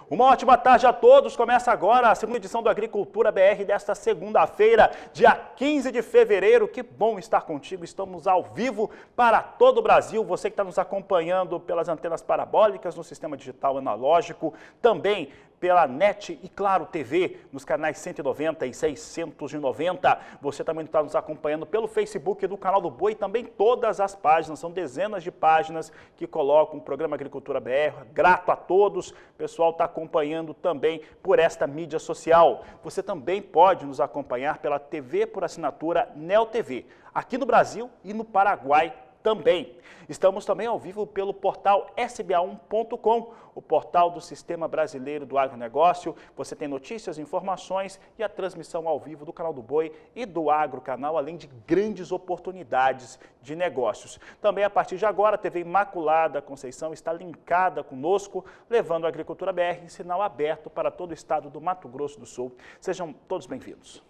Uma ótima tarde a todos. Começa agora a segunda edição do Agricultura BR desta segunda-feira, dia 15 de fevereiro. Que bom estar contigo. Estamos ao vivo para todo o Brasil. Você que está nos acompanhando pelas antenas parabólicas, no sistema digital analógico, também pela NET e Claro TV, nos canais 190 e 690. Você também está nos acompanhando pelo Facebook do Canal do Boi e também todas as páginas. São dezenas de páginas que colocam o programa Agricultura BR. Grato a todos. O pessoal está acompanhando também por esta mídia social. Você também pode nos acompanhar pela TV por assinatura Neo TV, aqui no Brasil e no Paraguai também. Estamos também ao vivo pelo portal sba1.com, o portal do Sistema Brasileiro do Agronegócio. Você tem notícias, informações e a transmissão ao vivo do Canal do Boi e do Agro Canal, além de grandes oportunidades de negócios. Também a partir de agora, a TV Imaculada Conceição está linkada conosco, levando a Agricultura BR em sinal aberto para todo o estado do Mato Grosso do Sul. Sejam todos bem-vindos.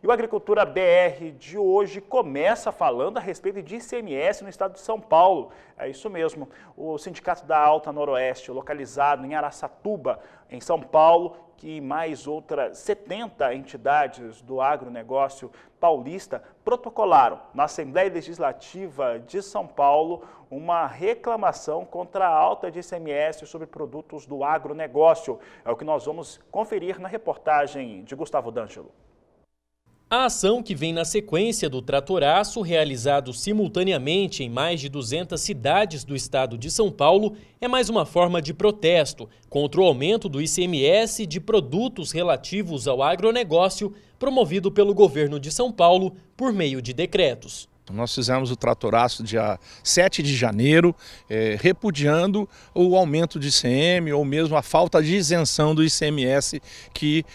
E o Agricultura BR de hoje começa falando a respeito de ICMS no estado de São Paulo. É isso mesmo, o Sindicato da Alta Noroeste, localizado em Araçatuba, em São Paulo, que mais outras 70 entidades do agronegócio paulista protocolaram na Assembleia Legislativa de São Paulo uma reclamação contra a alta de ICMS sobre produtos do agronegócio. É o que nós vamos conferir na reportagem de Gustavo D'Angelo. A ação, que vem na sequência do tratoraço realizado simultaneamente em mais de 200 cidades do estado de São Paulo, é mais uma forma de protesto contra o aumento do ICMS de produtos relativos ao agronegócio promovido pelo governo de São Paulo por meio de decretos. Nós fizemos o tratoraço dia 7 de janeiro, repudiando o aumento de ICM ou mesmo a falta de isenção do ICMS que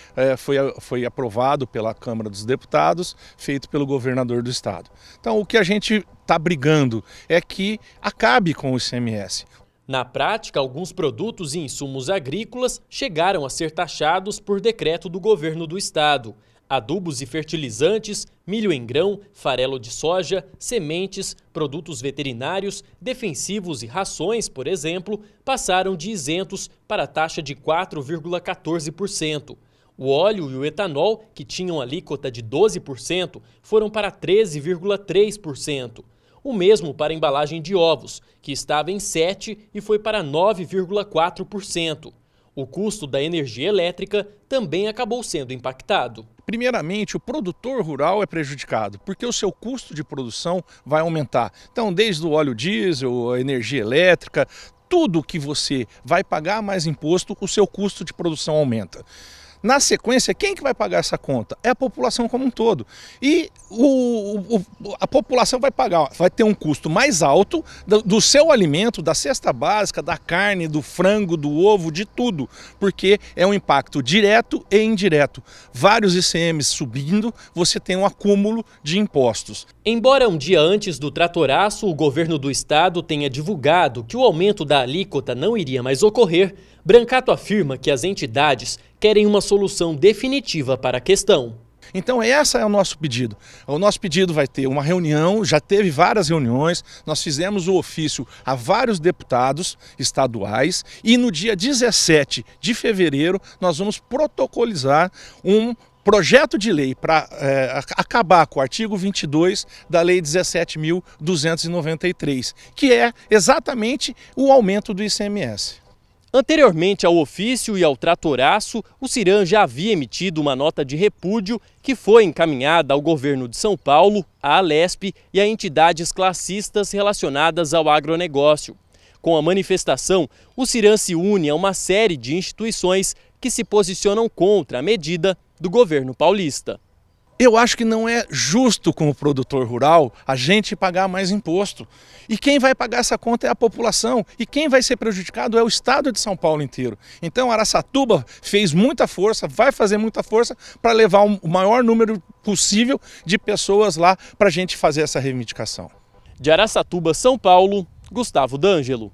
foi aprovado pela Câmara dos Deputados, feito pelo governador do estado. Então o que a gente está brigando é que acabe com o ICMS. Na prática, alguns produtos e insumos agrícolas chegaram a ser taxados por decreto do governo do estado. Adubos e fertilizantes, milho em grão, farelo de soja, sementes, produtos veterinários, defensivos e rações, por exemplo, passaram de isentos para a taxa de 4,14%. O óleo e o etanol, que tinham alíquota de 12%, foram para 13,3%. O mesmo para a embalagem de ovos, que estava em 7% e foi para 9,4%. O custo da energia elétrica também acabou sendo impactado. Primeiramente, o produtor rural é prejudicado, porque o seu custo de produção vai aumentar. Então, desde o óleo diesel, a energia elétrica, tudo que você vai pagar mais imposto, o seu custo de produção aumenta. Na sequência, quem que vai pagar essa conta? É a população como um todo. E a população vai ter um custo mais alto do seu alimento, da cesta básica, da carne, do frango, do ovo, de tudo. Porque é um impacto direto e indireto. Vários ICMs subindo, você tem um acúmulo de impostos. Embora um dia antes do tratoraço, o governo do estado tenha divulgado que o aumento da alíquota não iria mais ocorrer, Brancato afirma que as entidades querem uma solução definitiva para a questão. Então esse é o nosso pedido. O nosso pedido vai ter uma reunião, já teve várias reuniões, nós fizemos o ofício a vários deputados estaduais e no dia 17 de fevereiro nós vamos protocolizar um projeto de lei para acabar com o artigo 22 da Lei 17.293, que é exatamente o aumento do ICMS. Anteriormente ao ofício e ao tratoraço, o Ciran já havia emitido uma nota de repúdio que foi encaminhada ao governo de São Paulo, à Alesp e a entidades classistas relacionadas ao agronegócio. Com a manifestação, o Ciran se une a uma série de instituições que se posicionam contra a medida do governo paulista. Eu acho que não é justo com o produtor rural a gente pagar mais imposto. E quem vai pagar essa conta é a população. E quem vai ser prejudicado é o estado de São Paulo inteiro. Então Araçatuba fez muita força, vai fazer muita força para levar o maior número possível de pessoas lá para a gente fazer essa reivindicação. De Araçatuba, São Paulo, Gustavo D'Angelo.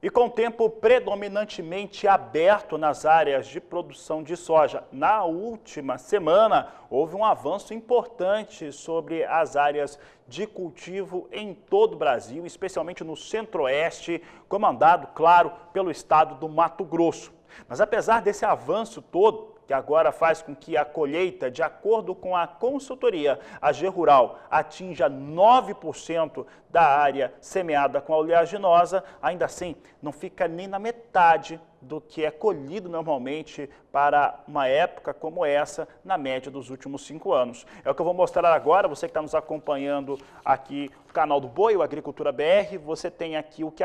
E com o tempo predominantemente aberto nas áreas de produção de soja, na última semana houve um avanço importante sobre as áreas de cultivo em todo o Brasil, especialmente no Centro-Oeste, comandado, claro, pelo estado do Mato Grosso. Mas apesar desse avanço todo, que agora faz com que a colheita, de acordo com a consultoria AG Rural, atinja 9% da área semeada com a oleaginosa, ainda assim não fica nem na metade do que é colhido normalmente para uma época como essa, na média dos últimos 5 anos. É o que eu vou mostrar agora, você que está nos acompanhando aqui no canal do Boi, o Agricultura BR, você tem aqui o que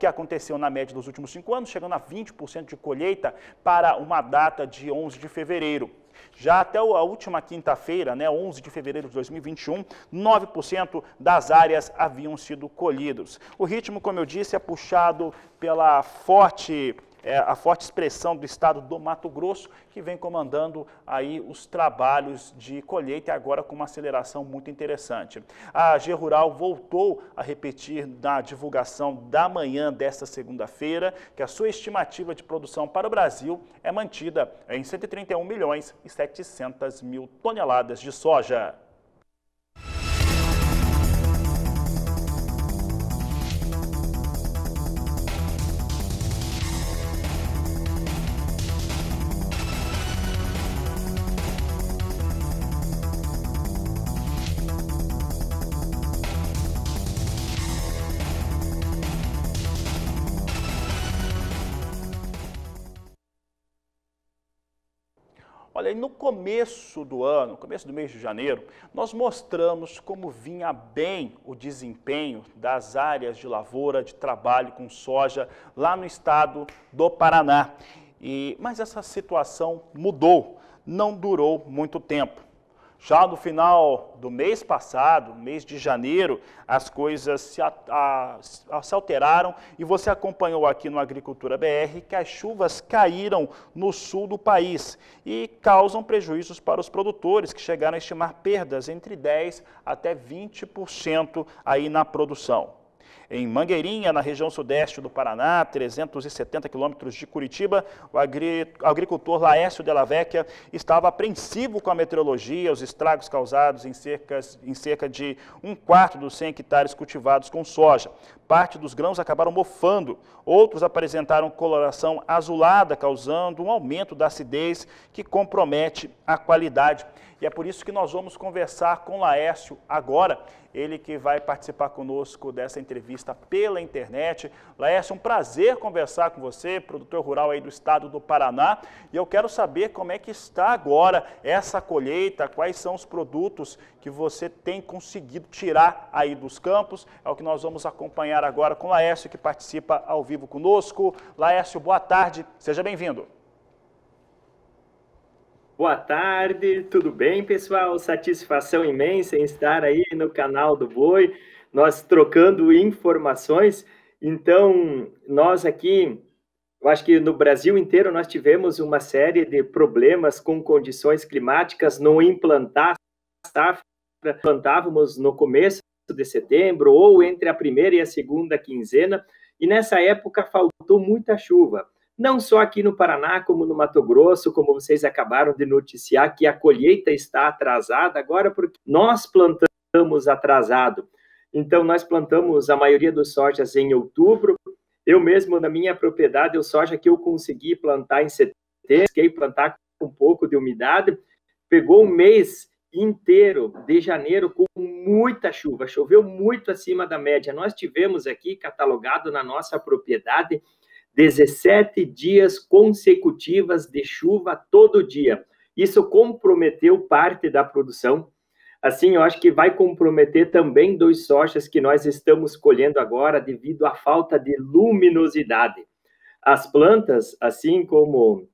aconteceu na média dos últimos 5 anos, chegando a 20% de colheita para uma data de 11 de fevereiro. Já até a última quinta-feira, 11 de fevereiro de 2021, 9% das áreas haviam sido colhidas. O ritmo, como eu disse, é puxado pela a forte expressão do estado do Mato Grosso, que vem comandando aí os trabalhos de colheita, e agora com uma aceleração muito interessante. A AG Rural voltou a repetir na divulgação da manhã desta segunda-feira que a sua estimativa de produção para o Brasil é mantida em 131 milhões e 700 mil toneladas de soja. Olha, no começo do ano, começo do mês de janeiro, nós mostramos como vinha bem o desempenho das áreas de lavoura, de trabalho com soja lá no estado do Paraná. Mas essa situação mudou, não durou muito tempo. Já no final do mês passado, mês de janeiro, as coisas se alteraram e você acompanhou aqui no Agricultura BR que as chuvas caíram no sul do país e causam prejuízos para os produtores, que chegaram a estimar perdas entre 10% até 20% aí na produção. Em Mangueirinha, na região sudeste do Paraná, 370 quilômetros de Curitiba, o agricultor Laércio Della Vecchia estava apreensivo com a meteorologia, os estragos causados em cerca de 1/4 dos 100 hectares cultivados com soja. Parte dos grãos acabaram mofando, outros apresentaram coloração azulada, causando um aumento da acidez que compromete a qualidade. E é por isso que nós vamos conversar com Laércio agora, ele que vai participar conosco dessa entrevista pela internet. Laércio, um prazer conversar com você, produtor rural aí do estado do Paraná. E eu quero saber como é que está agora essa colheita, quais são os produtos que você tem conseguido tirar aí dos campos. É o que nós vamos acompanhar agora com Laércio, que participa ao vivo conosco. Laércio, boa tarde, seja bem-vindo. Boa tarde, tudo bem, pessoal? Satisfação imensa em estar aí no canal do Boi, nós trocando informações. Então, nós aqui, eu acho que no Brasil inteiro nós tivemos uma série de problemas com condições climáticas no implantar safra. Plantávamos no começo de setembro ou entre a primeira e a segunda quinzena, e nessa época faltou muita chuva. Não só aqui no Paraná, como no Mato Grosso, como vocês acabaram de noticiar, que a colheita está atrasada agora, porque nós plantamos atrasado. Então, nós plantamos a maioria dos sojas em outubro. Eu mesmo, na minha propriedade, o soja que eu consegui plantar em setembro, consegui plantar com um pouco de umidade, pegou um mês inteiro de janeiro com muita chuva, choveu muito acima da média. Nós tivemos aqui, catalogado na nossa propriedade, 17 dias consecutivas de chuva todo dia. Isso comprometeu parte da produção. Assim, eu acho que vai comprometer também dos sojas que nós estamos colhendo agora devido à falta de luminosidade. As plantas, assim como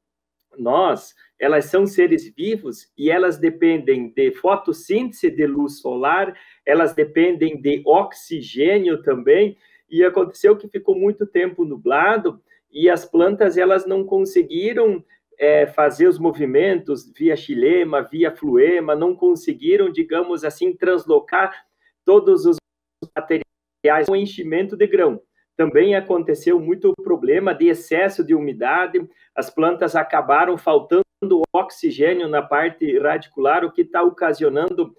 nós, elas são seres vivos e elas dependem de fotossíntese de luz solar, elas dependem de oxigênio também, e aconteceu que ficou muito tempo nublado e as plantas elas não conseguiram fazer os movimentos via xilema, via fluema, não conseguiram, digamos assim, translocar todos os materiais no enchimento de grão. também aconteceu muito problema de excesso de umidade, as plantas acabaram faltando oxigênio na parte radicular, o que está ocasionando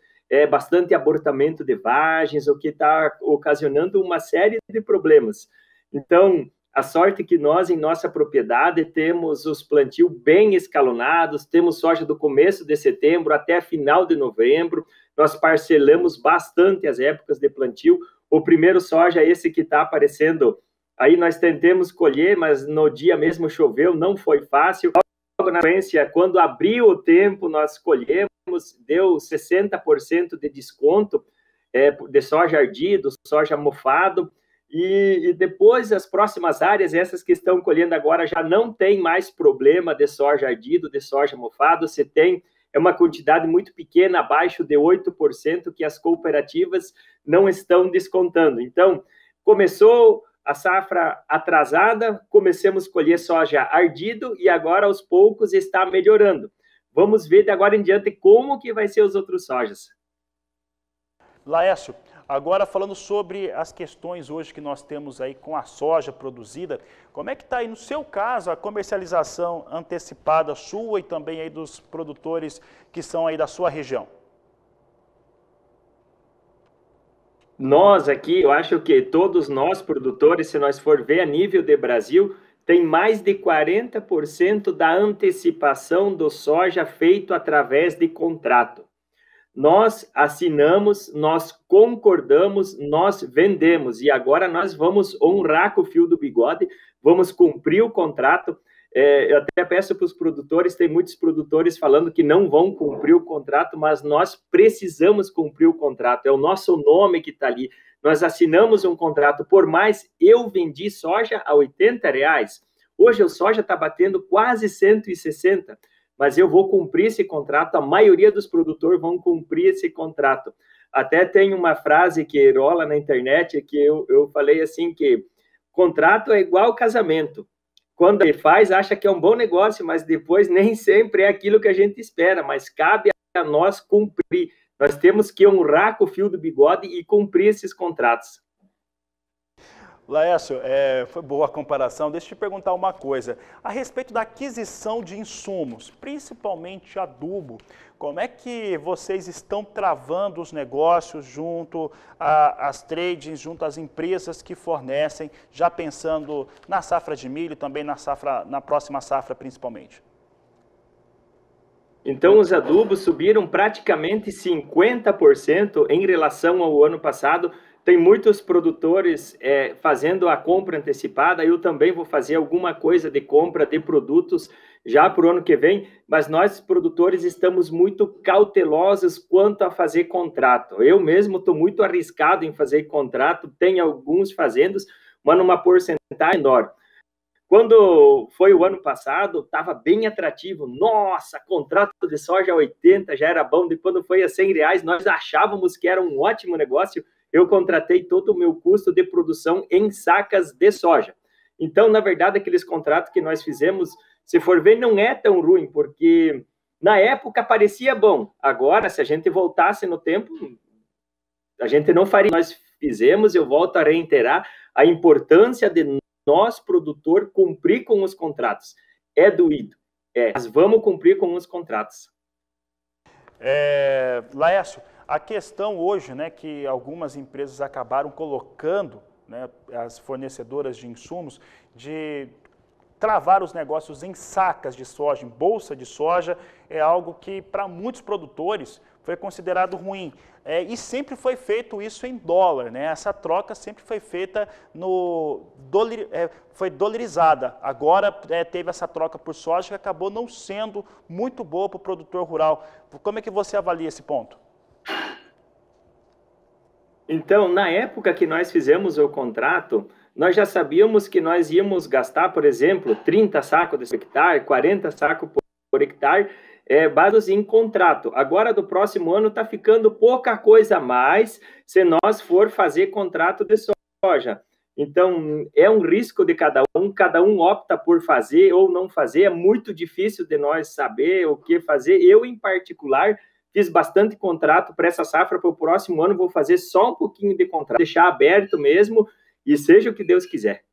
bastante abortamento de vagens, o que está ocasionando uma série de problemas. Então, a sorte que nós, em nossa propriedade, temos os plantios bem escalonados, temos soja do começo de setembro até final de novembro, nós parcelamos bastante as épocas de plantio. O primeiro soja, esse que está aparecendo, aí nós tentamos colher, mas no dia mesmo choveu, não foi fácil. Logo na sequência, quando abriu o tempo, nós colhemos, deu 60% de desconto de soja ardido, soja mofado, e depois as próximas áreas, essas que estão colhendo agora, já não tem mais problema de soja ardido, de soja mofado, você tem uma quantidade muito pequena, abaixo de 8%, que as cooperativas não estão descontando. Então, começou a safra atrasada, comecemos a colher soja ardido e agora, aos poucos, está melhorando. Vamos ver de agora em diante como que vai ser os outros sojas. Laércio, agora falando sobre as questões hoje que nós temos aí com a soja produzida, como é que está aí no seu caso a comercialização antecipada sua e também aí dos produtores que são aí da sua região? Nós aqui, eu acho que todos nós produtores, se nós for ver a nível de Brasil, tem mais de 40% da antecipação do soja feito através de contrato. Nós assinamos, nós concordamos, nós vendemos, e agora nós vamos honrar com o fio do bigode, vamos cumprir o contrato. Eu até peço para os produtores, tem muitos produtores falando que não vão cumprir o contrato, mas nós precisamos cumprir o contrato, é o nosso nome que está ali. Nós assinamos um contrato, por mais eu vendi soja a R$80, hoje o soja está batendo quase 160, mas eu vou cumprir esse contrato, a maioria dos produtores vão cumprir esse contrato. Até tem uma frase que rola na internet, que eu falei assim, que contrato é igual casamento. Quando ele faz, acha que é um bom negócio, mas depois nem sempre é aquilo que a gente espera, mas cabe a nós cumprir. Nós temos que honrar com o fio do bigode e cumprir esses contratos. Laércio, foi boa a comparação. Deixa eu te perguntar uma coisa. A respeito da aquisição de insumos, principalmente adubo, como é que vocês estão travando os negócios junto às tradings, junto às empresas que fornecem, já pensando na safra de milho e também na próxima safra principalmente? Então, os adubos subiram praticamente 50% em relação ao ano passado. Tem muitos produtores fazendo a compra antecipada, eu também vou fazer alguma coisa de compra de produtos já para o ano que vem, mas nós, produtores, estamos muito cautelosos quanto a fazer contrato. Eu mesmo estou muito arriscado em fazer contrato, tem alguns fazendo, mas numa porcentagem menor. Quando foi o ano passado, estava bem atrativo. Nossa, contrato de soja a 80 já era bom. Depois, quando foi a R$100, nós achávamos que era um ótimo negócio. Eu contratei todo o meu custo de produção em sacas de soja. Então, na verdade, aqueles contratos que nós fizemos, se for ver, não é tão ruim, porque na época parecia bom. Agora, se a gente voltasse no tempo, a gente não faria. Nós fizemos, eu volto a reiterar, a importância de nós, produtor, cumprir com os contratos. É doído. Mas vamos cumprir com os contratos. Laércio, a questão hoje, né, que algumas empresas acabaram colocando, né, as fornecedoras de insumos, de travar os negócios em sacas de soja, em bolsa de soja, é algo que para muitos produtores foi considerado ruim. E sempre foi feito isso em dólar, né? Essa troca sempre foi feita foi dolarizada. Agora teve essa troca por soja que acabou não sendo muito boa para o produtor rural. Como é que você avalia esse ponto? Então, na época que nós fizemos o contrato, nós já sabíamos que nós íamos gastar, por exemplo, 30 sacos por hectare, 40 sacos por hectare, baseados em contrato. Agora, do próximo ano, está ficando pouca coisa a mais se nós for fazer contrato de soja. Então, é um risco de cada um opta por fazer ou não fazer, é muito difícil de nós saber o que fazer. Eu, em particular, fiz bastante contrato para essa safra, para o próximo ano vou fazer só um pouquinho de contrato, deixar aberto mesmo, e seja o que Deus quiser.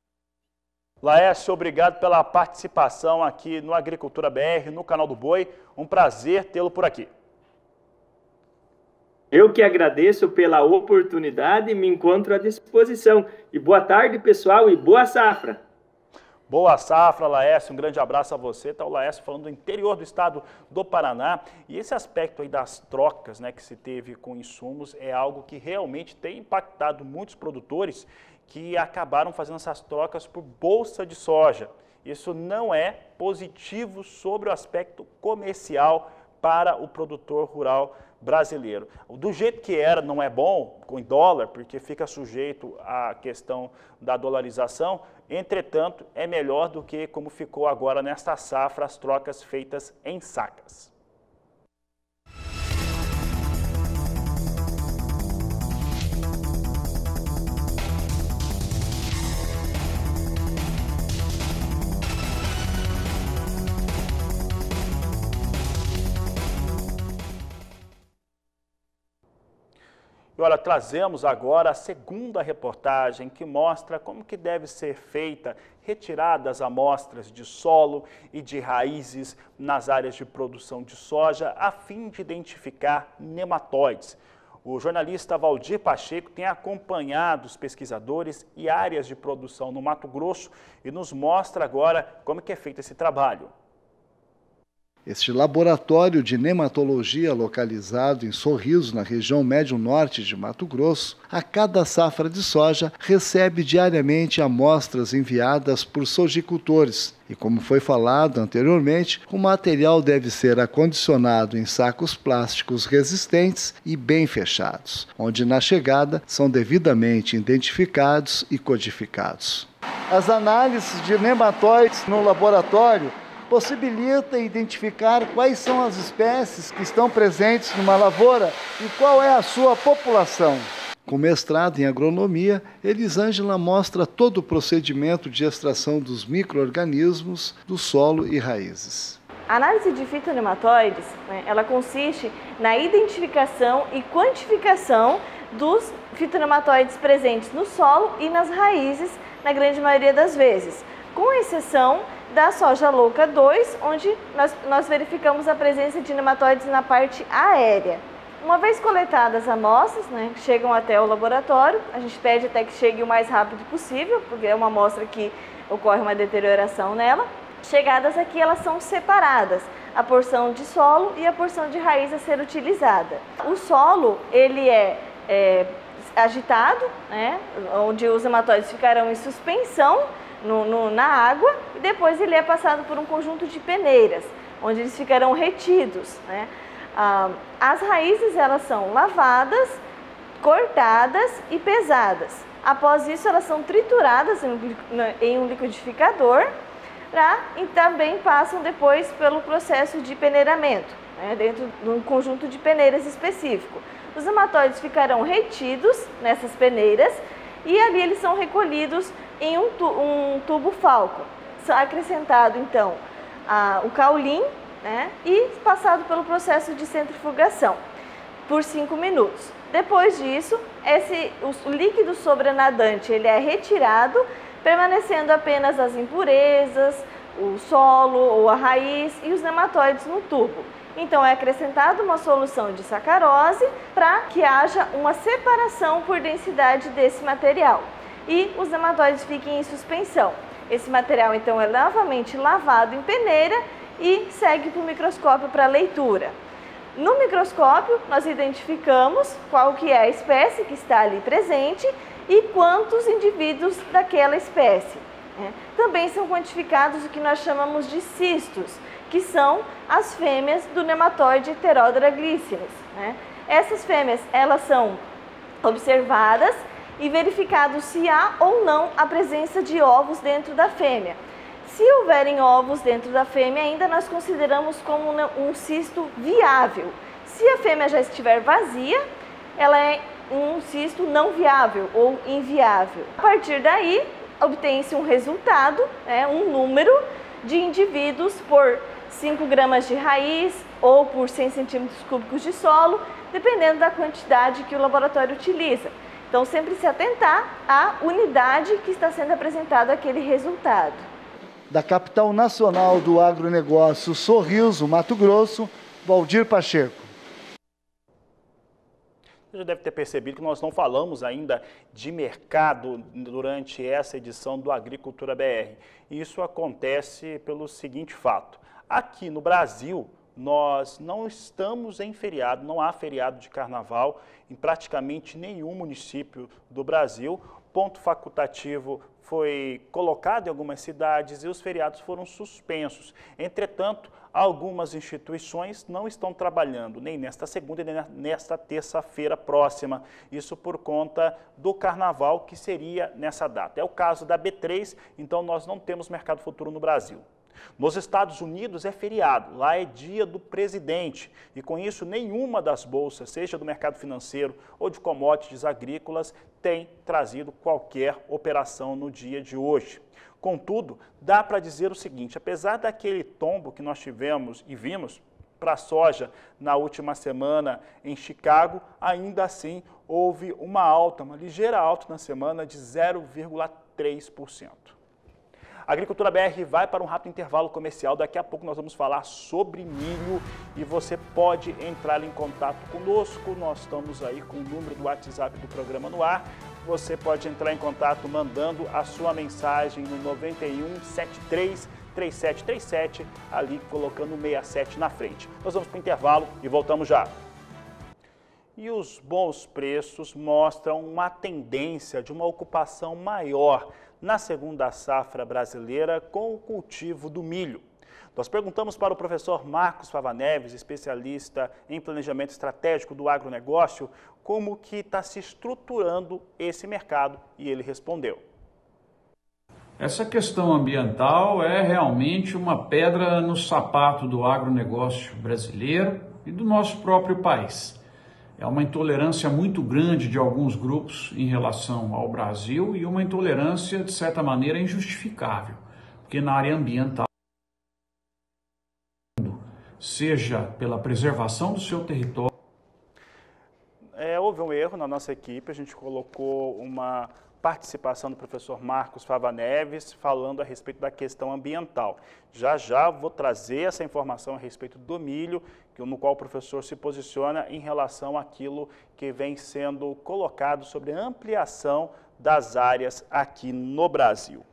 Laércio, obrigado pela participação aqui no Agricultura BR, no canal do Boi. Um prazer tê-lo por aqui. Eu que agradeço pela oportunidade e me encontro à disposição. E boa tarde, pessoal, e boa safra! Boa safra, Laércio, um grande abraço a você. Está o Laércio falando do interior do estado do Paraná. E esse aspecto aí das trocas, né, que se teve com insumos é algo que realmente tem impactado muitos produtores que acabaram fazendo essas trocas por bolsa de soja. Isso não é positivo sobre o aspecto comercial para o produtor rural brasileiro. Do jeito que era, não é bom com dólar, porque fica sujeito à questão da dolarização. Entretanto, é melhor do que como ficou agora nesta safra, as trocas feitas em sacas. E olha, trazemos agora a segunda reportagem que mostra como que deve ser feita retirada das amostras de solo e de raízes nas áreas de produção de soja a fim de identificar nematóides. O jornalista Valdir Pacheco tem acompanhado os pesquisadores e áreas de produção no Mato Grosso e nos mostra agora como que é feito esse trabalho. Este laboratório de nematologia localizado em Sorriso, na região médio-norte de Mato Grosso, a cada safra de soja recebe diariamente amostras enviadas por sojicultores. E como foi falado anteriormente, o material deve ser acondicionado em sacos plásticos resistentes e bem fechados, onde na chegada são devidamente identificados e codificados. As análises de nematóides no laboratório possibilita identificar quais são as espécies que estão presentes numa lavoura e qual é a sua população. Com mestrado em agronomia, Elisângela mostra todo o procedimento de extração dos micro-organismos do solo e raízes. A análise de fitonematóides, ela consiste na identificação e quantificação dos fitonematóides presentes no solo e nas raízes, na grande maioria das vezes, com exceção da soja louca 2, onde nós verificamos a presença de nematóides na parte aérea. Uma vez coletadas as amostras, chegam até o laboratório, a gente pede até que chegue o mais rápido possível, porque é uma amostra que ocorre uma deterioração nela. Chegadas aqui, elas são separadas, a porção de solo e a porção de raiz a ser utilizada. O solo, ele é agitado, onde os nematóides ficarão em suspensão na água, e depois ele é passado por um conjunto de peneiras, onde eles ficarão retidos. As raízes, elas são lavadas, cortadas e pesadas. Após isso, elas são trituradas em um liquidificador, e também passam depois pelo processo de peneiramento, dentro de um conjunto de peneiras específico. Os nematóides ficarão retidos nessas peneiras e ali eles são recolhidos em um tubo falco. Acrescentado então o caulim, e passado pelo processo de centrifugação por 5 minutos. Depois disso, o líquido sobrenadante ele é retirado, permanecendo apenas as impurezas, o solo ou a raiz e os nematóides no tubo. Então é acrescentada uma solução de sacarose para que haja uma separação por densidade desse material e os nematóides fiquem em suspensão. Esse material então é novamente lavado em peneira e segue para o microscópio para leitura. No microscópio nós identificamos qual que é a espécie que está ali presente e quantos indivíduos daquela espécie. Também são quantificados o que nós chamamos de cistos, que são as fêmeas do nematóide Pterodera glycinis. Essas fêmeas, elas são observadas e verificado se há ou não a presença de ovos dentro da fêmea. Se houverem ovos dentro da fêmea, ainda nós consideramos como um cisto viável. Se a fêmea já estiver vazia, ela é um cisto não viável ou inviável. A partir daí, obtém-se um resultado, um número de indivíduos por 5 gramas de raiz ou por 100 centímetros cúbicos de solo, dependendo da quantidade que o laboratório utiliza. Então, sempre se atentar à unidade que está sendo apresentado aquele resultado. Da capital nacional do agronegócio, Sorriso, Mato Grosso, Valdir Pacheco. Você já deve ter percebido que nós não falamos ainda de mercado durante essa edição do Agricultura BR. Isso acontece pelo seguinte fato. Aqui no Brasil, nós não estamos em feriado, não há feriado de carnaval em praticamente nenhum município do Brasil. Ponto facultativo foi colocado em algumas cidades e os feriados foram suspensos. Entretanto, algumas instituições não estão trabalhando nem nesta segunda nem nesta terça-feira próxima. Isso por conta do carnaval que seria nessa data. É o caso da B3, então nós não temos mercado futuro no Brasil. Nos Estados Unidos é feriado, lá é dia do presidente e com isso nenhuma das bolsas, seja do mercado financeiro ou de commodities agrícolas, tem trazido qualquer operação no dia de hoje. Contudo, dá para dizer o seguinte, apesar daquele tombo que nós tivemos e vimos para a soja na última semana em Chicago, ainda assim houve uma alta, uma ligeira alta na semana de 0,3%. A Agricultura BR vai para um rápido intervalo comercial. Daqui a pouco nós vamos falar sobre milho e você pode entrar em contato conosco. Nós estamos aí com o número do WhatsApp do programa no ar. Você pode entrar em contato mandando a sua mensagem no 91 73 3737, ali colocando 67 na frente. Nós vamos para o intervalo e voltamos já. E os bons preços mostram uma tendência de uma ocupação maior na segunda safra brasileira com o cultivo do milho. Nós perguntamos para o professor Marcos Fava Neves, especialista em planejamento estratégico do agronegócio, como que está se estruturando esse mercado e ele respondeu. Essa questão ambiental é realmente uma pedra no sapato do agronegócio brasileiro e do nosso próprio país. É uma intolerância muito grande de alguns grupos em relação ao Brasil e uma intolerância, de certa maneira, injustificável, porque na área ambiental, seja pela preservação do seu território... Houve um erro na nossa equipe, a gente colocou uma participação do professor Marcos Fava Neves falando a respeito da questão ambiental. Já vou trazer essa informação a respeito do milho, no qual o professor se posiciona em relação àquilo que vem sendo colocado sobre a ampliação das áreas aqui no Brasil.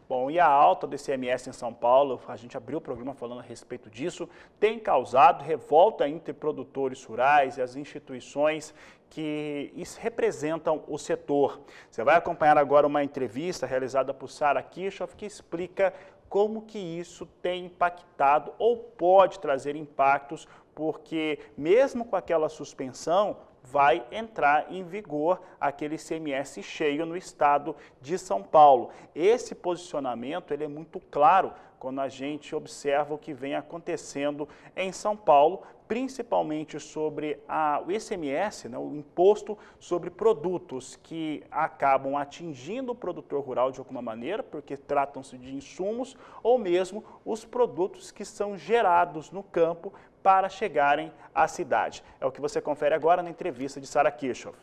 Bom, e a alta do ICMS em São Paulo, a gente abriu o programa falando a respeito disso, tem causado revolta entre produtores rurais e as instituições que representam o setor. Você vai acompanhar agora uma entrevista realizada por Sara Kirchhoff que explica como que isso tem impactado ou pode trazer impactos, porque mesmo com aquela suspensão, vai entrar em vigor aquele ICMS cheio no estado de São Paulo. Esse posicionamento ele é muito claro quando a gente observa o que vem acontecendo em São Paulo, principalmente sobre o ICMS, né, o imposto sobre produtos que acabam atingindo o produtor rural de alguma maneira, porque tratam-se de insumos, ou mesmo os produtos que são gerados no campo para chegarem à cidade. É o que você confere agora na entrevista de Sara Kirchhoff.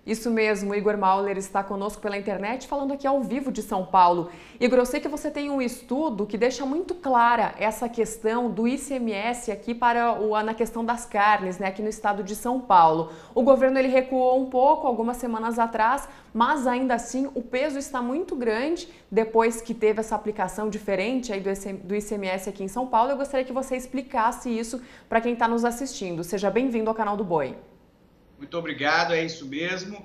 Isso mesmo, Igor Mauler está conosco pela internet, falando aqui ao vivo de São Paulo. Igor, eu sei que você tem um estudo que deixa muito clara essa questão do ICMS aqui na questão das carnes, né, aqui no estado de São Paulo. O governo ele recuou um pouco algumas semanas atrás, mas ainda assim o peso está muito grande depois que teve essa aplicação diferente aí do ICMS aqui em São Paulo. Eu gostaria que você explicasse isso para quem está nos assistindo. Seja bem-vindo ao canal do Boi. Muito obrigado, é isso mesmo.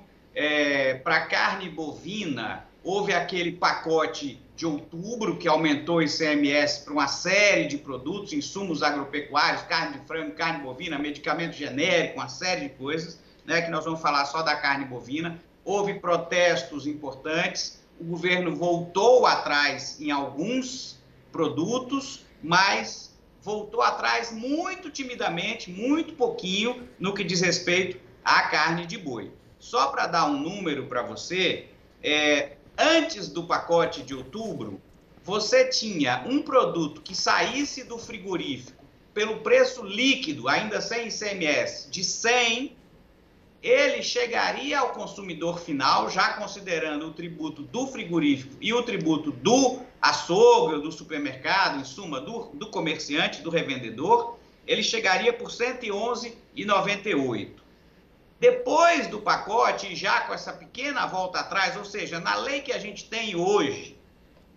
Para carne bovina, houve aquele pacote de outubro que aumentou o ICMS para uma série de produtos, insumos agropecuários, carne de frango, carne bovina, medicamento genérico, uma série de coisas, né, que nós vamos falar só da carne bovina. Houve protestos importantes, o governo voltou atrás em alguns produtos, mas voltou atrás muito timidamente, muito pouquinho no que diz respeito à carne de boi. Só para dar um número para você, antes do pacote de outubro, você tinha um produto que saísse do frigorífico pelo preço líquido, ainda sem ICMS, de 100, ele chegaria ao consumidor final, já considerando o tributo do frigorífico e o tributo do açougue, do supermercado, em suma, do comerciante, do revendedor, ele chegaria por R$ 111,98. Depois do pacote, já com essa pequena volta atrás, ou seja, na lei que a gente tem hoje,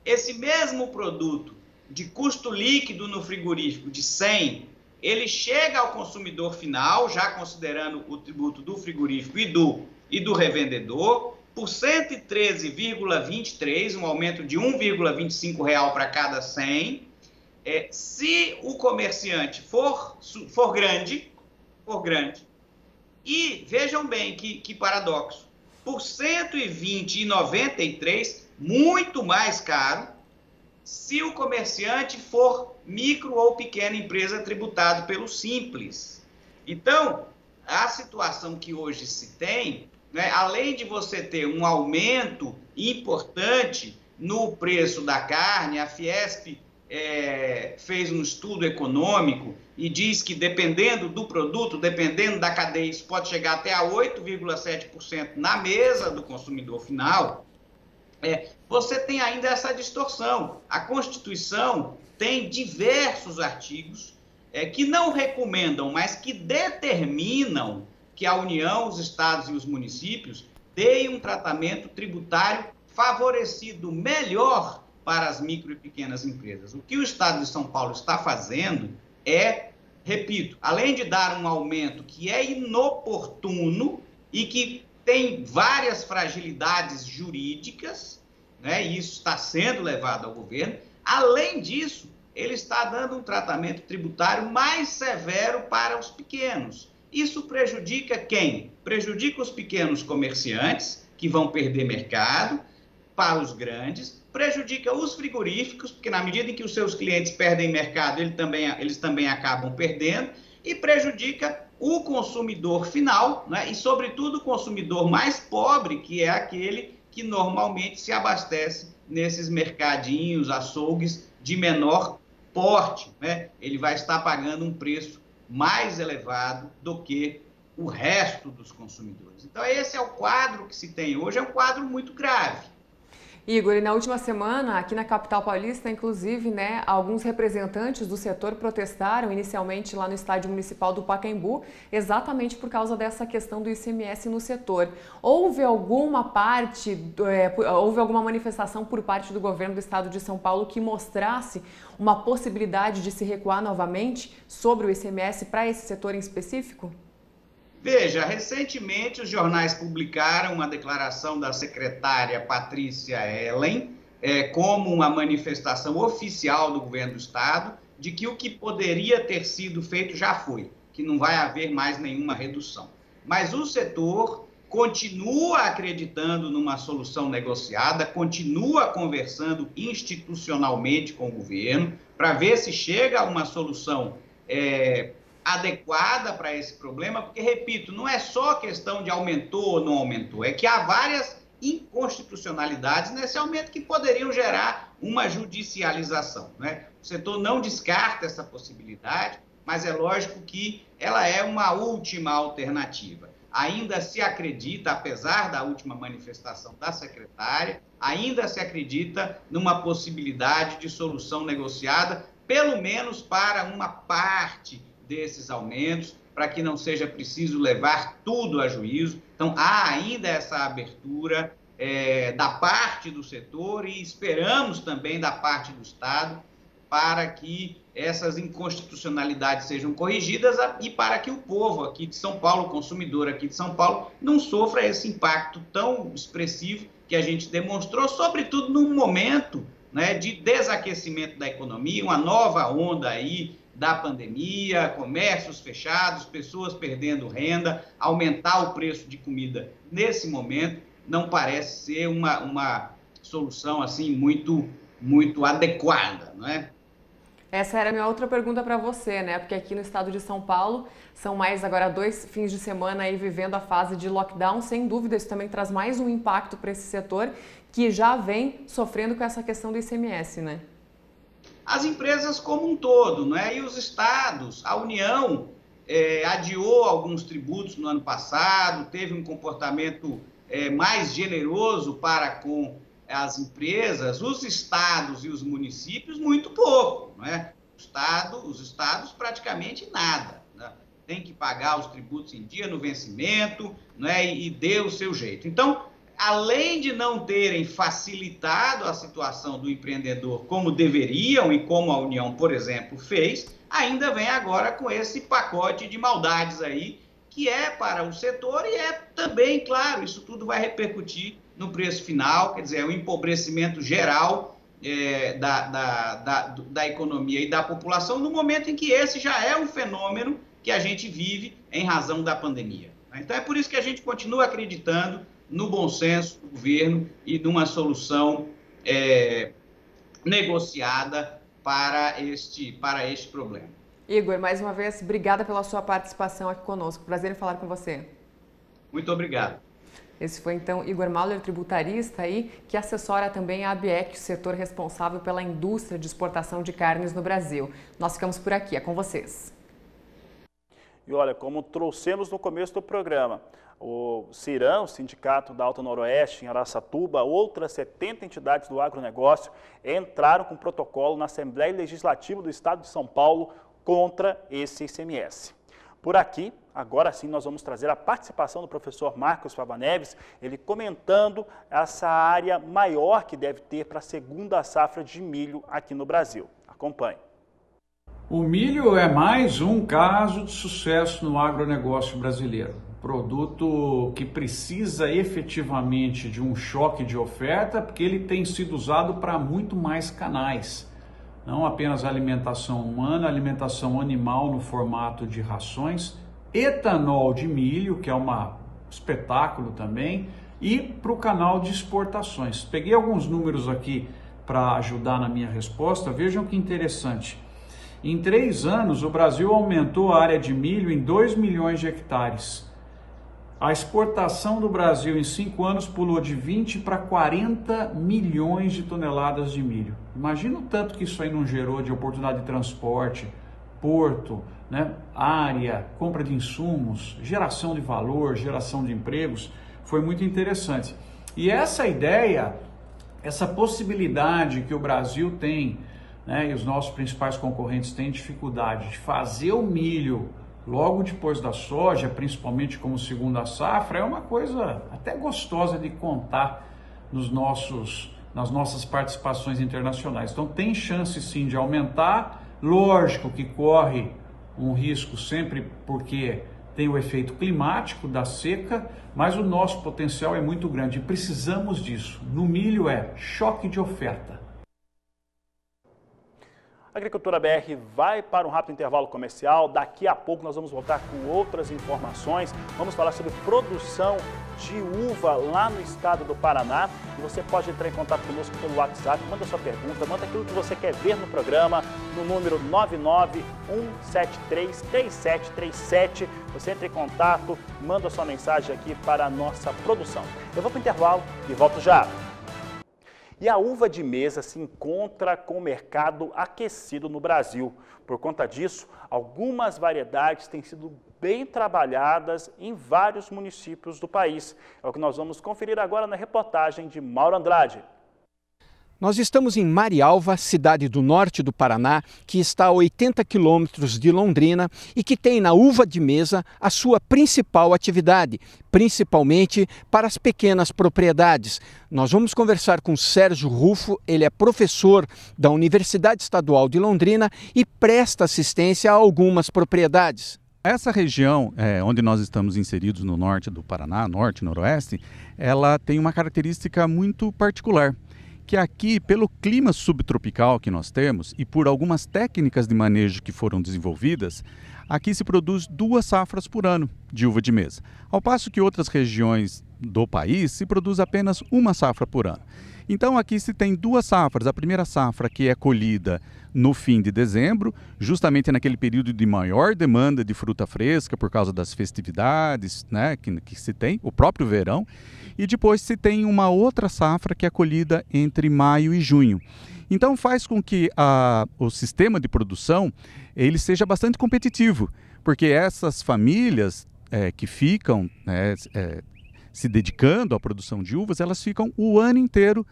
esse mesmo produto de custo líquido no frigorífico de 100, ele chega ao consumidor final, já considerando o tributo do frigorífico e do revendedor, por R$ 113,23, um aumento de R$ 1,25 para cada 100. Se o comerciante for grande, e vejam bem que paradoxo, por R$ 120,93, muito mais caro, se o comerciante for micro ou pequena empresa tributado pelo Simples. Então, a situação que hoje se tem, né, além de você ter um aumento importante no preço da carne, a Fiesp fez um estudo econômico e diz que dependendo do produto, dependendo da cadeia, isso pode chegar até a 8,7% na mesa do consumidor final. Você tem ainda essa distorção. A Constituição tem diversos artigos que não recomendam, mas que determinam que a União, os estados e os municípios deem um tratamento tributário favorecido melhor para as micro e pequenas empresas. O que o Estado de São Paulo está fazendo repito, além de dar um aumento que é inoportuno e que tem várias fragilidades jurídicas, né, e isso está sendo levado ao governo, além disso, ele está dando um tratamento tributário mais severo para os pequenos. Isso prejudica quem? Prejudica os pequenos comerciantes, que vão perder mercado, para os grandes, prejudica os frigoríficos, porque na medida em que os seus clientes perdem mercado, eles também acabam perdendo, e prejudica o consumidor final, né? E, sobretudo, o consumidor mais pobre, que é aquele que normalmente se abastece nesses mercadinhos, açougues de menor porte, né? Ele vai estar pagando um preço mais elevado do que o resto dos consumidores. Então, esse é o quadro que se tem hoje, é um quadro muito grave. Igor, e na última semana, aqui na capital paulista, inclusive, né, alguns representantes do setor protestaram inicialmente lá no estádio municipal do Pacaembu, exatamente por causa dessa questão do ICMS no setor. Houve alguma manifestação por parte do governo do estado de São Paulo que mostrasse uma possibilidade de se recuar novamente sobre o ICMS para esse setor em específico? Veja, recentemente os jornais publicaram uma declaração da secretária Patrícia Ellen como uma manifestação oficial do governo do estado de que o que poderia ter sido feito já foi, que não vai haver mais nenhuma redução. Mas o setor continua acreditando numa solução negociada, continua conversando institucionalmente com o governo para ver se chega a uma solução adequada para esse problema, porque, repito, não é só questão de aumentou ou não aumentou, é que há várias inconstitucionalidades nesse aumento que poderiam gerar uma judicialização, né? O setor não descarta essa possibilidade, mas é lógico que ela é uma última alternativa. Ainda se acredita, apesar da última manifestação da secretária, ainda se acredita numa possibilidade de solução negociada, pelo menos para uma parte desses aumentos, para que não seja preciso levar tudo a juízo. Então, há ainda essa abertura da parte do setor e esperamos também da parte do Estado para que essas inconstitucionalidades sejam corrigidas e para que o povo aqui de São Paulo, o consumidor aqui de São Paulo, não sofra esse impacto tão expressivo que a gente demonstrou, sobretudo num momento, né, de desaquecimento da economia, uma nova onda aí da pandemia, comércios fechados, pessoas perdendo renda, aumentar o preço de comida nesse momento não parece ser uma solução assim muito adequada, não é? Essa era a minha outra pergunta para você, né? Porque aqui no estado de São Paulo são mais agora 2 fins de semana aí vivendo a fase de lockdown. Sem dúvida, isso também traz mais um impacto para esse setor que já vem sofrendo com essa questão do ICMS, né? As empresas como um todo, né? E os estados, a União, adiou alguns tributos no ano passado, teve um comportamento mais generoso para com as empresas, os estados e os municípios, muito pouco, não é? Os estados praticamente nada, né? Tem que pagar os tributos em dia, no vencimento, não é? E deu o seu jeito. Então, além de não terem facilitado a situação do empreendedor como deveriam e como a União, por exemplo, fez, ainda vem agora com esse pacote de maldades aí, que é para o setor e é também, claro, isso tudo vai repercutir no preço final, quer dizer, é um empobrecimento geral da economia e da população, no momento em que esse já é um fenômeno que a gente vive em razão da pandemia. Então é por isso que a gente continua acreditando no bom senso do governo e numa solução negociada para este problema. Igor, mais uma vez, obrigada pela sua participação aqui conosco. Prazer em falar com você. Muito obrigado. Esse foi, então, Igor Mauler, tributarista aí, que assessora também a ABEC, o setor responsável pela indústria de exportação de carnes no Brasil. Nós ficamos por aqui, é com vocês. E olha, como trouxemos no começo do programa, o CIRAM, o Sindicato da Alta Noroeste, em Araçatuba, outras 70 entidades do agronegócio entraram com protocolo na Assembleia Legislativa do Estado de São Paulo contra esse ICMS. Por aqui, agora sim, nós vamos trazer a participação do professor Marcos Fava Neves, ele comentando essa área maior que deve ter para a segunda safra de milho aqui no Brasil. Acompanhe. O milho é mais um caso de sucesso no agronegócio brasileiro. Produto que precisa efetivamente de um choque de oferta, porque ele tem sido usado para muito mais canais. Não apenas alimentação humana, alimentação animal no formato de rações, etanol de milho, que é um espetáculo também, e para o canal de exportações. Peguei alguns números aqui para ajudar na minha resposta, vejam que interessante. Em 3 anos, o Brasil aumentou a área de milho em 2 milhões de hectares. A exportação do Brasil em 5 anos pulou de 20 para 40 milhões de toneladas de milho. Imagina o tanto que isso aí não gerou de oportunidade de transporte, porto, né, área, compra de insumos, geração de valor, geração de empregos. Foi muito interessante. E essa ideia, essa possibilidade que o Brasil tem, né, e os nossos principais concorrentes têm dificuldade de fazer o milho logo depois da soja, principalmente como segunda safra, é uma coisa até gostosa de contar nas nossas participações internacionais. Então tem chance sim de aumentar, lógico que corre um risco sempre porque tem o efeito climático da seca, mas o nosso potencial é muito grande e precisamos disso. No milho é choque de oferta. A Agricultura BR vai para um rápido intervalo comercial. Daqui a pouco nós vamos voltar com outras informações. Vamos falar sobre produção de uva lá no estado do Paraná. E você pode entrar em contato conosco pelo WhatsApp, manda sua pergunta, manda aquilo que você quer ver no programa, no número 991733737. Você entra em contato, manda sua mensagem aqui para a nossa produção. Eu vou para o intervalo e volto já. E a uva de mesa se encontra com o mercado aquecido no Brasil. Por conta disso, algumas variedades têm sido bem trabalhadas em vários municípios do país. É o que nós vamos conferir agora na reportagem de Mauro Andrade. Nós estamos em Marialva, cidade do norte do Paraná, que está a 80 quilômetros de Londrina e que tem na uva de mesa a sua principal atividade, principalmente para as pequenas propriedades. Nós vamos conversar com Sérgio Rufo, ele é professor da Universidade Estadual de Londrina e presta assistência a algumas propriedades. Essa região onde nós estamos inseridos no norte do Paraná, norte e noroeste, ela tem uma característica muito particular, que aqui, pelo clima subtropical que nós temos e por algumas técnicas de manejo que foram desenvolvidas, aqui se produz 2 safras por ano de uva de mesa, ao passo que outras regiões do país se produz apenas 1 safra por ano. Então aqui se tem 2 safras, a primeira safra que é colhida no fim de dezembro, justamente naquele período de maior demanda de fruta fresca por causa das festividades, né, que se tem, o próprio verão, e depois se tem uma outra safra que é colhida entre maio e junho. Então faz com que o sistema de produção ele seja bastante competitivo, porque essas famílias que ficam se dedicando à produção de uvas, elas ficam o ano inteiro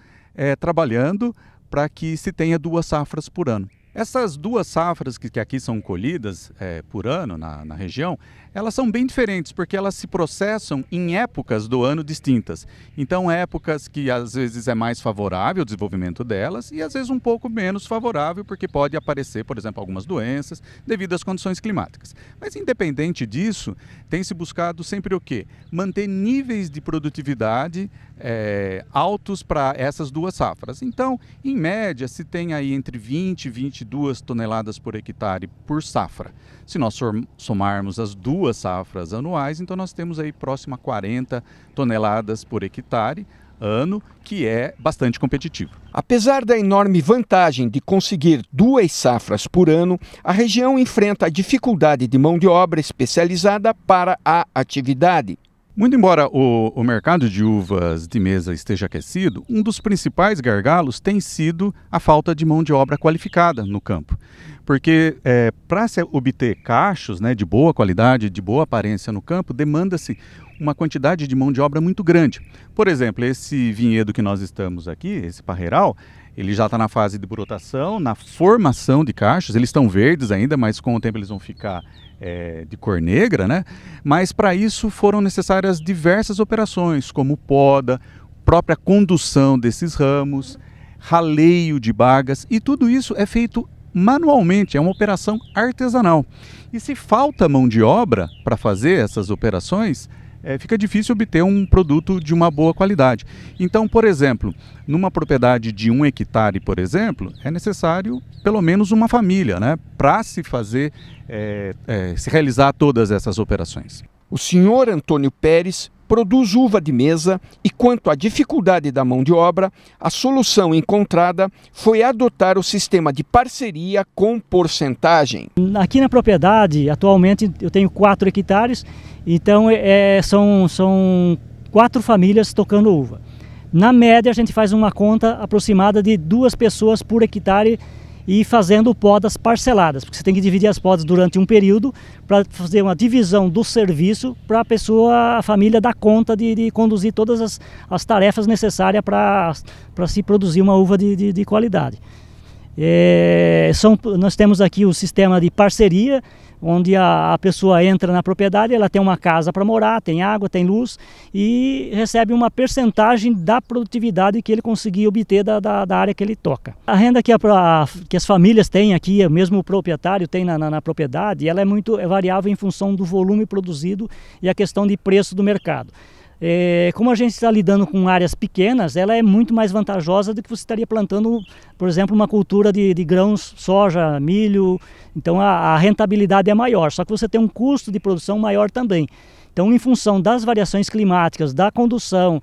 trabalhando para que se tenha 2 safras por ano. Essas 2 safras que aqui são colhidas por ano na região, elas são bem diferentes, porque elas se processam em épocas do ano distintas. Então, épocas que às vezes é mais favorável o desenvolvimento delas e às vezes um pouco menos favorável, porque pode aparecer, por exemplo, algumas doenças devido às condições climáticas. Mas independente disso, tem se buscado sempre o quê? Manter níveis de produtividade altos para essas 2 safras. Então, em média, se tem aí entre 20 e 22 toneladas por hectare por safra. Se nós somarmos as 2 safras anuais, então nós temos aí próximo a 40 toneladas por hectare ano, que é bastante competitivo. Apesar da enorme vantagem de conseguir 2 safras por ano, a região enfrenta a dificuldade de mão de obra especializada para a atividade. Muito embora o mercado de uvas de mesa esteja aquecido, um dos principais gargalos tem sido a falta de mão de obra qualificada no campo. Porque para se obter cachos de boa qualidade, de boa aparência no campo, demanda-se uma quantidade de mão de obra muito grande. Por exemplo, esse vinhedo que nós estamos aqui, esse parreiral, ele já está na fase de brotação, na formação de cachos. Eles estão verdes ainda, mas com o tempo eles vão ficar de cor negra, né? Mas para isso foram necessárias diversas operações, como poda, própria condução desses ramos, raleio de bagas, e tudo isso é feito manualmente, é uma operação artesanal. E se falta mão de obra para fazer essas operações, fica difícil obter um produto de uma boa qualidade. Então, por exemplo, numa propriedade de 1 hectare, por exemplo, é necessário pelo menos uma família, para se fazer, se realizar todas essas operações. O senhor Antônio Pérez produz uva de mesa e, quanto à dificuldade da mão de obra, a solução encontrada foi adotar o sistema de parceria com porcentagem. Aqui na propriedade, atualmente, eu tenho 4 hectares, então são 4 famílias tocando uva. Na média, a gente faz uma conta aproximada de 2 pessoas por hectare e fazendo podas parceladas, porque você tem que dividir as podas durante um período para fazer uma divisão do serviço para a família dar conta de conduzir todas as tarefas necessárias para se produzir uma uva de qualidade. Nós temos aqui o sistema de parceria, onde a pessoa entra na propriedade, ela tem uma casa para morar, tem água, tem luz e recebe uma percentagem da produtividade que ele conseguir obter da área que ele toca. A renda que as famílias têm aqui, mesmo o proprietário tem na propriedade, ela é variável em função do volume produzido e a questão de preço do mercado. Como a gente está lidando com áreas pequenas, ela é muito mais vantajosa do que você estaria plantando, por exemplo, uma cultura de grãos, soja, milho. Então a rentabilidade é maior, só que você tem um custo de produção maior também. Então, em função das variações climáticas, da condução,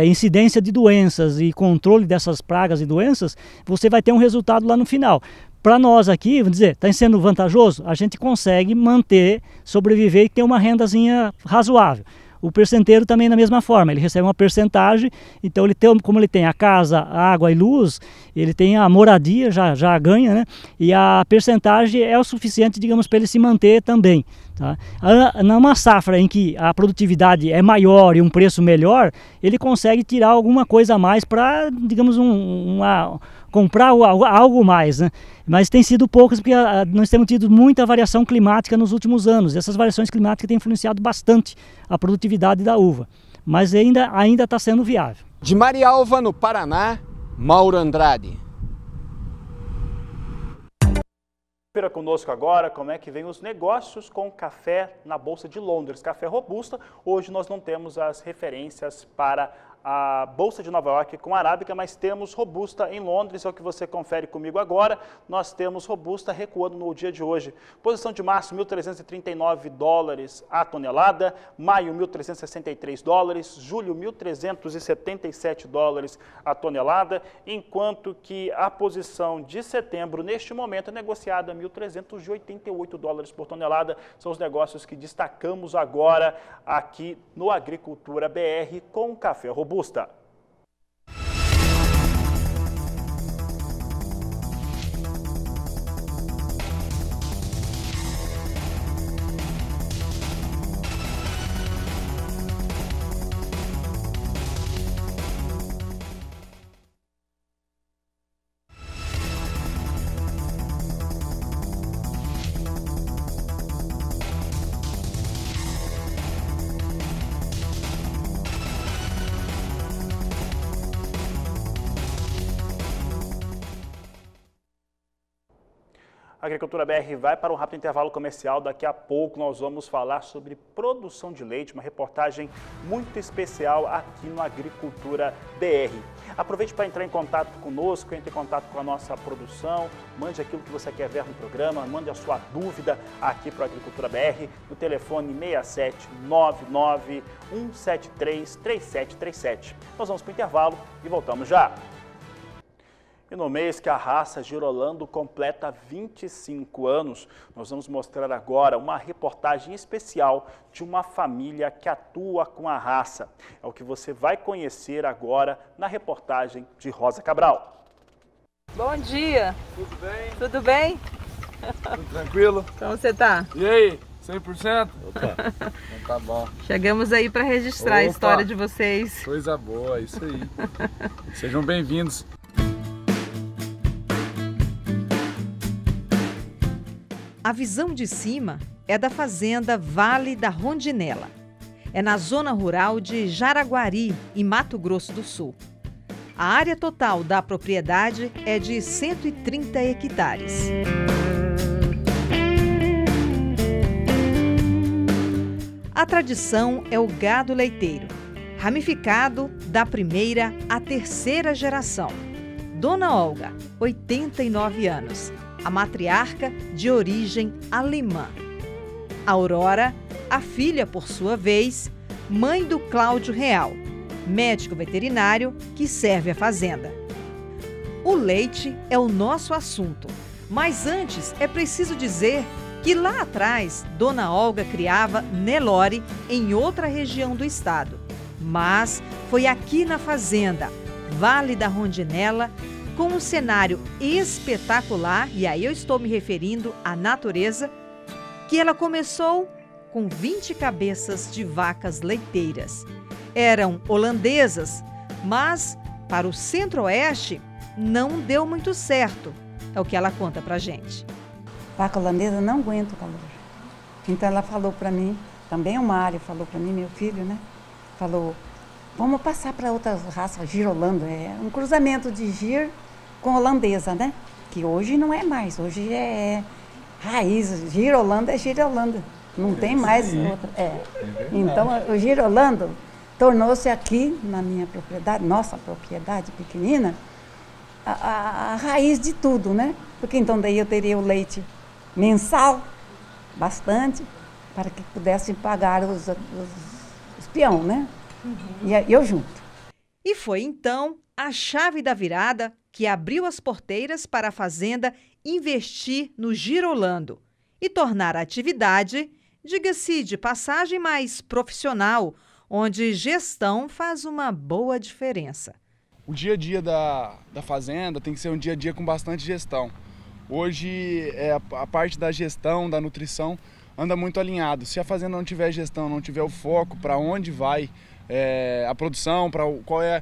incidência de doenças e controle dessas pragas e doenças, você vai ter um resultado lá no final. Para nós aqui, vamos dizer, está sendo vantajoso, a gente consegue manter, sobreviver e ter uma rendazinha razoável. O percenteiro também da mesma forma, ele recebe uma percentagem, então como ele tem a casa, a água e luz, ele tem a moradia, já ganha, né? E a percentagem é o suficiente, digamos, para ele se manter também. Tá? Numa safra em que a produtividade é maior e um preço melhor, ele consegue tirar alguma coisa a mais para, digamos, comprar algo mais, né? Mas tem sido poucas porque nós temos tido muita variação climática nos últimos anos. Essas variações climáticas têm influenciado bastante a produtividade da uva, mas ainda está sendo viável. De Marialva, no Paraná, Mauro Andrade. Confira conosco agora como é que vem os negócios com café na Bolsa de Londres, café robusta. Hoje nós não temos as referências para a Bolsa de Nova York com arábica, mas temos robusta em Londres, é o que você confere comigo agora. Nós temos robusta recuando no dia de hoje. Posição de março, 1.339 dólares a tonelada, maio, 1.363 dólares, julho, 1.377 dólares a tonelada, enquanto que a posição de setembro, neste momento, é negociada a 1.388 dólares por tonelada. São os negócios que destacamos agora aqui no Agricultura BR com café robusta. A Agricultura BR vai para um rápido intervalo comercial. Daqui a pouco nós vamos falar sobre produção de leite, uma reportagem muito especial aqui no Agricultura BR. Aproveite para entrar em contato conosco, entre em contato com a nossa produção, mande aquilo que você quer ver no programa, mande a sua dúvida aqui para a Agricultura BR no telefone 6799 173 3737. Nós vamos para o intervalo e voltamos já. E no mês que a raça Girolando completa 25 anos, nós vamos mostrar agora uma reportagem especial de uma família que atua com a raça. É o que você vai conhecer agora na reportagem de Rosa Cabral. Bom dia! Tudo bem? Tudo bem? Tudo tranquilo? Como você tá? E aí, 100%? Opa, então tá bom. Chegamos aí para registrar a história de vocês. Coisa boa, isso aí. Sejam bem-vindos. A visão de cima é da fazenda Vale da Rondinela. É na zona rural de Jaraguari, em Mato Grosso do Sul. A área total da propriedade é de 130 hectares. A tradição é o gado leiteiro, ramificado da primeira à terceira geração. Dona Olga, 89 anos. A matriarca de origem alemã. Aurora, a filha, por sua vez, mãe do Cláudio Real, médico veterinário que serve a fazenda. O leite é o nosso assunto, mas antes é preciso dizer que lá atrás Dona Olga criava Nelore em outra região do estado. Mas foi aqui na fazenda, Vale da Rondinela, com um cenário espetacular, e aí eu estou me referindo à natureza, que ela começou com 20 cabeças de vacas leiteiras. Eram holandesas, mas para o centro-oeste não deu muito certo, é o que ela conta pra gente. Vaca holandesa não aguenta o calor. Então ela falou para mim, também o Mário falou para mim, meu filho, né? Falou, vamos passar para outras raças, girolando, é um cruzamento de gir com holandesa, né? Que hoje não é mais, hoje é raiz, girolando é girolando, não tem mais outra. Então o girolando tornou-se aqui na minha propriedade, nossa propriedade pequenina, a raiz de tudo, né? Porque então daí eu teria o leite mensal, bastante, para que pudessem pagar os peão, né? E eu junto. E foi então a chave da virada que abriu as porteiras para a fazenda investir no girolando e tornar a atividade, diga-se de passagem, mais profissional, onde gestão faz uma boa diferença. O dia a dia da fazenda tem que ser um dia a dia com bastante gestão. Hoje a parte da gestão, da nutrição, anda muito alinhado. Se a fazenda não tiver gestão, não tiver o foco para onde vai a produção, para qual é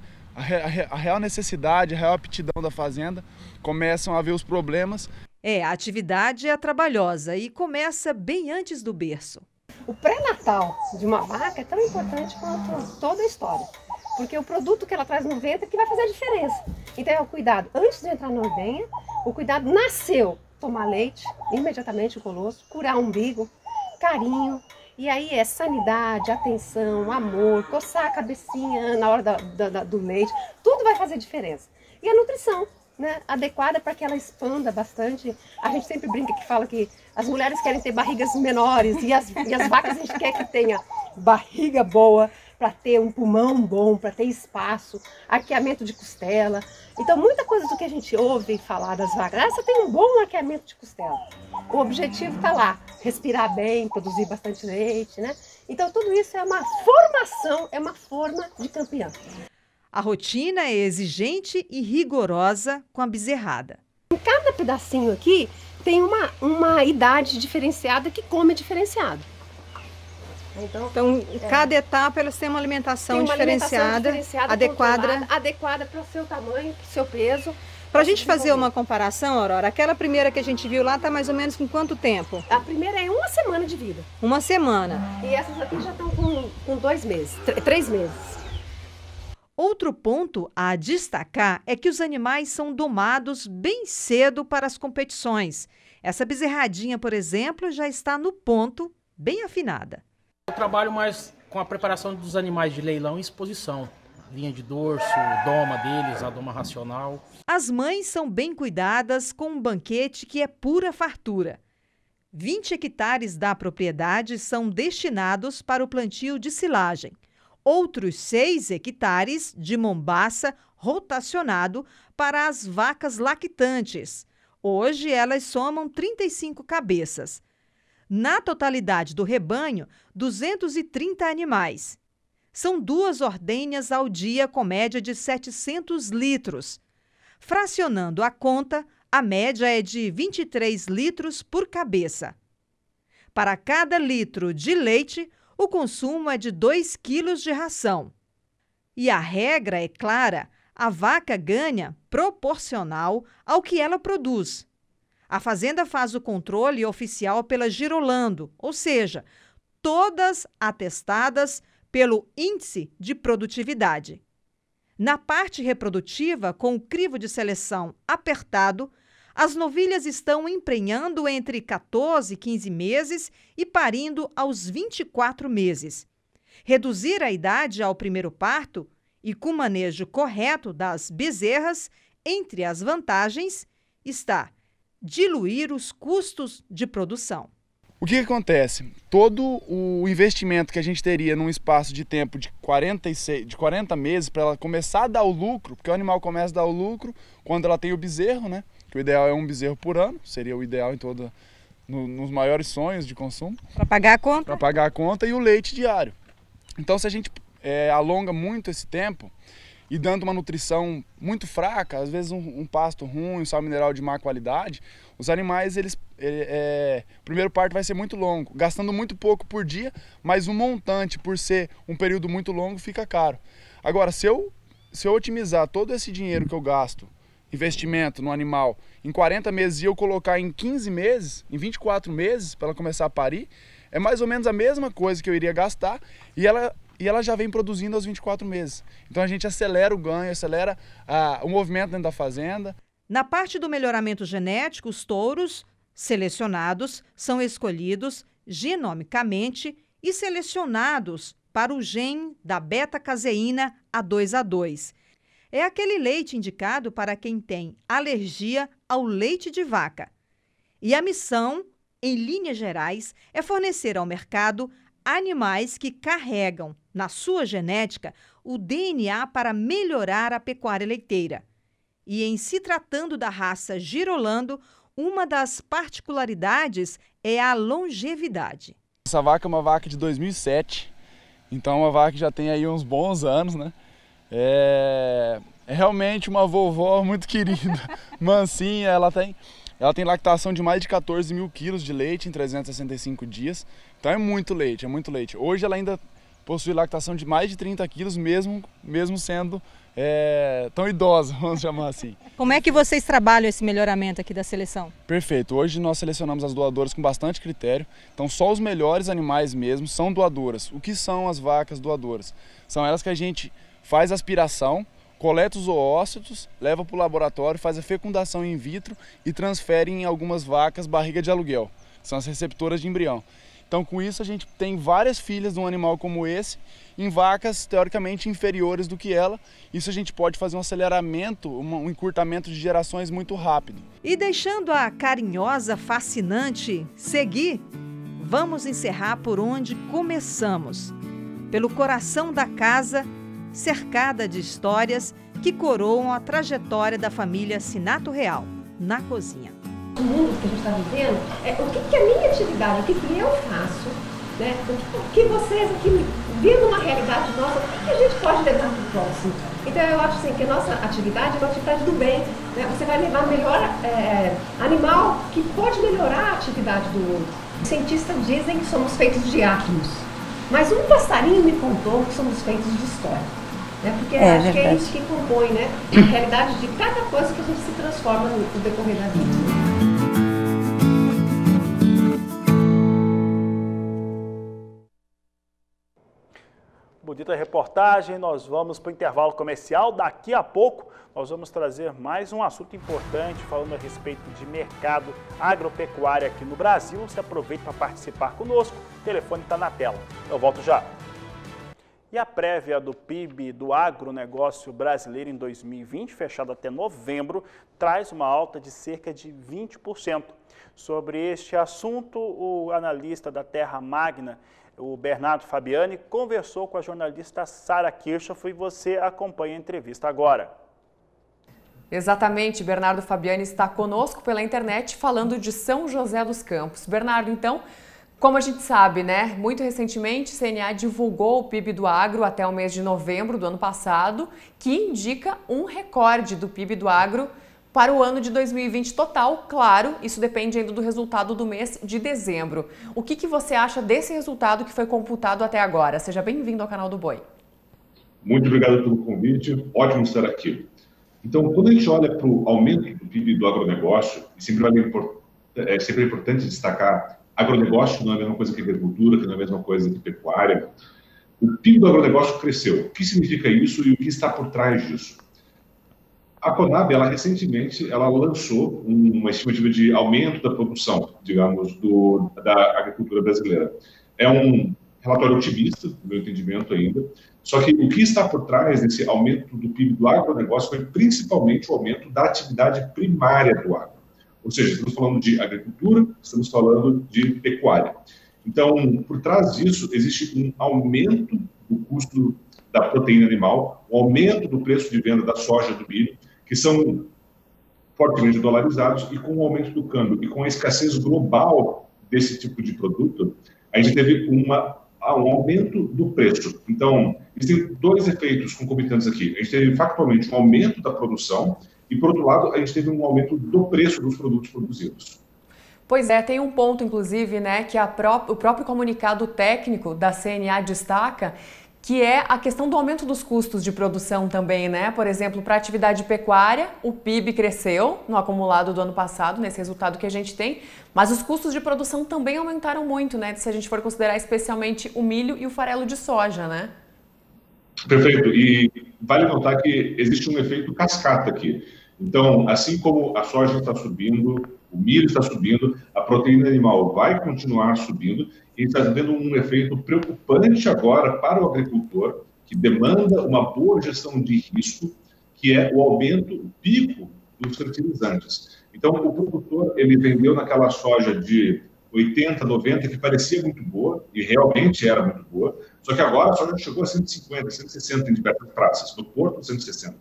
a real necessidade, a real aptidão da fazenda, começam a haver os problemas. A atividade é trabalhosa e começa bem antes do berço. O pré-natal de uma vaca é tão importante quanto toda a história, porque o produto que ela traz no ventre é que vai fazer a diferença. Então é o cuidado antes de entrar na ordenha, o cuidado nasceu, tomar leite, imediatamente o colosso, curar o umbigo, carinho, e aí é sanidade, atenção, amor, coçar a cabecinha na hora do leite, tudo vai fazer diferença. E a nutrição, né, adequada para que ela expanda bastante. A gente sempre brinca que fala que as mulheres querem ter barrigas menores e as vacas a gente quer que tenha barriga boa, para ter um pulmão bom, para ter espaço, arqueamento de costela. Então, muita coisa do que a gente ouve falar das vacas, essa tem um bom arqueamento de costela. O objetivo está lá, respirar bem, produzir bastante leite, né? Então, tudo isso é uma formação, é uma forma de campeã. A rotina é exigente e rigorosa com a bezerrada. Em cada pedacinho aqui tem uma idade diferenciada que come diferenciado. Então cada etapa elas têm uma alimentação diferenciada, adequada para o seu tamanho, para o seu peso. Para a gente fazer uma comparação, Aurora, aquela primeira que a gente viu lá está mais ou menos com quanto tempo? A primeira é 1 semana de vida. 1 semana. E essas aqui já estão com 2 meses, 3 meses. Outro ponto a destacar é que os animais são domados bem cedo para as competições. Essa bezerradinha, por exemplo, já está no ponto, bem afinada. Eu trabalho mais com a preparação dos animais de leilão e exposição. Linha de dorso, doma deles, a doma racional. As mães são bem cuidadas com um banquete que é pura fartura. 20 hectares da propriedade são destinados para o plantio de silagem. Outros 6 hectares de mombaça rotacionado para as vacas lactantes. Hoje elas somam 35 cabeças. Na totalidade do rebanho, 230 animais. São 2 ordenhas ao dia com média de 700 litros. Fracionando a conta, a média é de 23 litros por cabeça. Para cada litro de leite, o consumo é de 2 quilos de ração. E a regra é clara, a vaca ganha proporcional ao que ela produz. A fazenda faz o controle oficial pela Girolando, ou seja, todas atestadas pelo Índice de Produtividade. Na parte reprodutiva, com o crivo de seleção apertado, as novilhas estão emprenhando entre 14 e 15 meses e parindo aos 24 meses. Reduzir a idade ao primeiro parto e com o manejo correto das bezerras, entre as vantagens, está diluir os custos de produção. O que acontece? Todo o investimento que a gente teria num espaço de tempo de 40 meses para ela começar a dar o lucro, porque o animal começa a dar o lucro quando ela tem o bezerro, né? Que o ideal é um bezerro por ano, seria o ideal nos maiores sonhos de consumo. Para pagar a conta? Para pagar a conta e o leite diário. Então, se a gente alonga muito esse tempo e dando uma nutrição muito fraca, às vezes um pasto ruim, um sal mineral de má qualidade, os animais, o primeiro parto vai ser muito longo, gastando muito pouco por dia, mas o montante, por ser um período muito longo, fica caro. Agora, se eu otimizar todo esse dinheiro que eu gasto, investimento no animal, em 40 meses e eu colocar em 15 meses, em 24 meses, para ela começar a parir, é mais ou menos a mesma coisa que eu iria gastar e ela já vem produzindo aos 24 meses. Então a gente acelera o ganho, acelera o movimento dentro da fazenda. Na parte do melhoramento genético, os touros selecionados são escolhidos genomicamente e selecionados para o gene da beta-caseína A2A2. É aquele leite indicado para quem tem alergia ao leite de vaca. E a missão, em linhas gerais, é fornecer ao mercado animais que carregam na sua genética o DNA para melhorar a pecuária leiteira. E em se tratando da raça Girolando, uma das particularidades é a longevidade. Essa vaca é uma vaca de 2007, então é uma vaca que já tem aí uns bons anos, né? É realmente uma vovó muito querida, mansinha, ela tem lactação de mais de 14 mil quilos de leite em 365 dias, então é muito leite, é muito leite. Hoje ela ainda possui lactação de mais de 30 quilos, mesmo sendo tão idosa, vamos chamar assim. Como é que vocês trabalham esse melhoramento aqui da seleção? Perfeito, hoje nós selecionamos as doadoras com bastante critério, então só os melhores animais mesmo são doadoras. O que são as vacas doadoras? São elas que a gente faz aspiração, coleta os oócitos, leva para o laboratório, faz a fecundação in vitro e transfere em algumas vacas barriga de aluguel, que são as receptoras de embrião. Então, com isso, a gente tem várias filhas de um animal como esse, em vacas teoricamente inferiores do que ela. Isso a gente pode fazer um aceleramento, um encurtamento de gerações muito rápido. E deixando a carinhosa, fascinante seguir, vamos encerrar por onde começamos. Pelo coração da casa, cercada de histórias que coroam a trajetória da família Sinato Real, na cozinha. O mundo que a gente está vivendo, o que é a minha atividade, o que eu faço, né? O que vocês aqui, vendo uma realidade nossa, o que a gente pode levar para o próximo? Então eu acho assim, que a nossa atividade é uma atividade do bem, né? Você vai levar melhor animal que pode melhorar a atividade do outro. Os cientistas dizem que somos feitos de átomos, mas um passarinho me contou que somos feitos de história. Né? Porque acho que é isso que compõe, né, a realidade de cada coisa que a gente se transforma no decorrer da vida. Bom bonita reportagem. Nós vamos para o intervalo comercial. Daqui a pouco nós vamos trazer mais um assunto importante falando a respeito de mercado agropecuário aqui no Brasil. Você aproveita para participar conosco. O telefone está na tela. Eu volto já. E a prévia do PIB do agronegócio brasileiro em 2020, fechada até novembro, traz uma alta de cerca de 20%. Sobre este assunto, o analista da Terra Magna, o Bernardo Fabiani, conversou com a jornalista Sara Kirchhoff e você acompanha a entrevista agora. Exatamente, Bernardo Fabiani está conosco pela internet falando de São José dos Campos. Bernardo, então, como a gente sabe, né, muito recentemente, o CNA divulgou o PIB do agro até o mês de novembro do ano passado, que indica um recorde do PIB do agro para o ano de 2020 total. Claro, isso depende ainda do resultado do mês de dezembro. O que você acha desse resultado que foi computado até agora? Seja bem-vindo ao canal do Boi. Muito obrigado pelo convite, ótimo estar aqui. Então, quando a gente olha para o aumento do PIB do agronegócio, e sempre é importante destacar, agronegócio não é a mesma coisa que agricultura, que não é a mesma coisa que pecuária. O PIB do agronegócio cresceu. O que significa isso e o que está por trás disso? A Conab, recentemente, lançou uma estimativa de aumento da produção, digamos, da agricultura brasileira. É um relatório otimista, no meu entendimento ainda, só que o que está por trás desse aumento do PIB do agronegócio foi principalmente o aumento da atividade primária do agro. Ou seja, estamos falando de agricultura, estamos falando de pecuária. Então, por trás disso, existe um aumento do custo da proteína animal, um aumento do preço de venda da soja e do milho, que são fortemente dolarizados, e com o aumento do câmbio e com a escassez global desse tipo de produto, a gente teve um aumento do preço. Então, existem dois efeitos concomitantes aqui. A gente teve factualmente um aumento da produção e, por outro lado, a gente teve um aumento do preço dos produtos produzidos. Pois é, tem um ponto, inclusive, né, que o próprio comunicado técnico da CNA destaca, que é a questão do aumento dos custos de produção também, né? Por exemplo, para a atividade pecuária, o PIB cresceu no acumulado do ano passado, nesse resultado que a gente tem, mas os custos de produção também aumentaram muito, né? Se a gente for considerar especialmente o milho e o farelo de soja, né? Perfeito. E vale notar que existe um efeito cascata aqui. Então, assim como a soja está subindo, o milho está subindo, a proteína animal vai continuar subindo, e está havendo um efeito preocupante agora para o agricultor, que demanda uma boa gestão de risco, que é o aumento, o pico dos fertilizantes. Então, o produtor, ele vendeu naquela soja de 80, 90, que parecia muito boa, e realmente era muito boa, só que agora a soja chegou a 150, 160 em diversas praças, no Porto 160.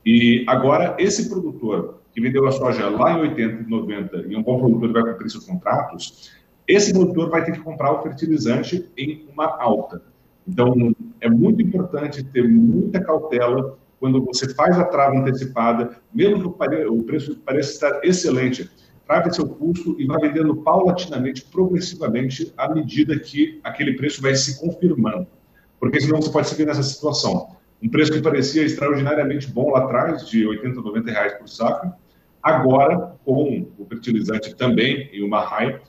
E agora, esse produtor que vendeu a soja lá em 80, 90, e um bom produtor vai cumprir seus contratos, esse produtor vai ter que comprar o fertilizante em uma alta. Então, é muito importante ter muita cautela quando você faz a trava antecipada, mesmo que o preço pareça estar excelente, trave seu custo e vá vendendo paulatinamente, progressivamente, à medida que aquele preço vai se confirmando. Porque senão você pode seguir nessa situação. Um preço que parecia extraordinariamente bom lá atrás, de 80, 90 reais por saco, agora, com o fertilizante também e uma raia,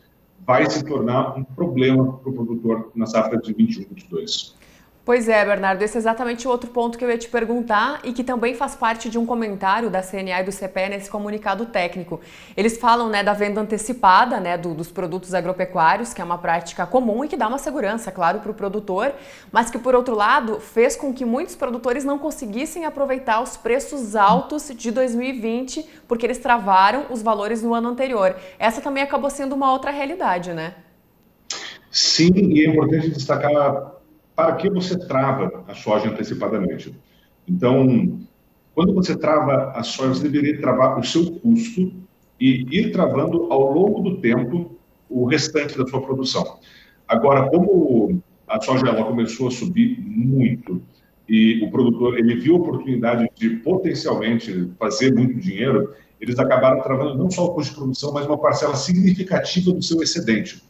vai se tornar um problema para o produtor na safra de 21, 22. Pois é, Bernardo, esse é exatamente o outro ponto que eu ia te perguntar e que também faz parte de um comentário da CNA e do CPE nesse comunicado técnico. Eles falam, né, da venda antecipada, né, dos produtos agropecuários, que é uma prática comum e que dá uma segurança, claro, para o produtor, mas que, por outro lado, fez com que muitos produtores não conseguissem aproveitar os preços altos de 2020, porque eles travaram os valores no ano anterior. Essa também acabou sendo uma outra realidade, né? Sim, e é importante destacar para que você trava a soja antecipadamente. Então, quando você trava a soja, você deveria travar o seu custo e ir travando ao longo do tempo o restante da sua produção. Agora, como a soja começou a subir muito e o produtor ele viu a oportunidade de potencialmente fazer muito dinheiro, eles acabaram travando não só o custo de produção, mas uma parcela significativa do seu excedente.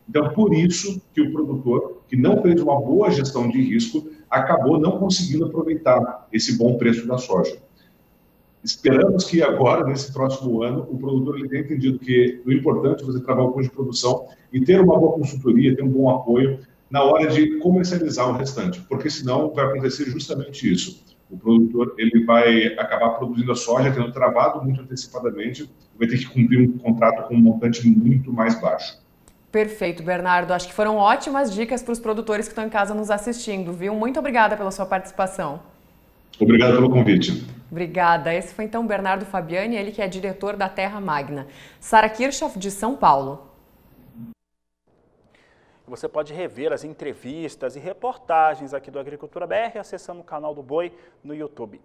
Então, por isso que o produtor, que não fez uma boa gestão de risco, acabou não conseguindo aproveitar esse bom preço da soja. Esperamos que agora, nesse próximo ano, o produtor ele tenha entendido que o importante é você trabalhar o custo de produção e ter uma boa consultoria, ter um bom apoio na hora de comercializar o restante, porque senão vai acontecer justamente isso. O produtor ele vai acabar produzindo a soja, tendo travado muito antecipadamente, vai ter que cumprir um contrato com um montante muito mais baixo. Perfeito, Bernardo. Acho que foram ótimas dicas para os produtores que estão em casa nos assistindo, viu? Muito obrigada pela sua participação. Obrigado pelo convite. Obrigada. Esse foi então Bernardo Fabiani, ele que é diretor da Terra Magna. Sara Kirchhoff, de São Paulo. Você pode rever as entrevistas e reportagens aqui do Agricultura BR acessando o canal do Boi no YouTube.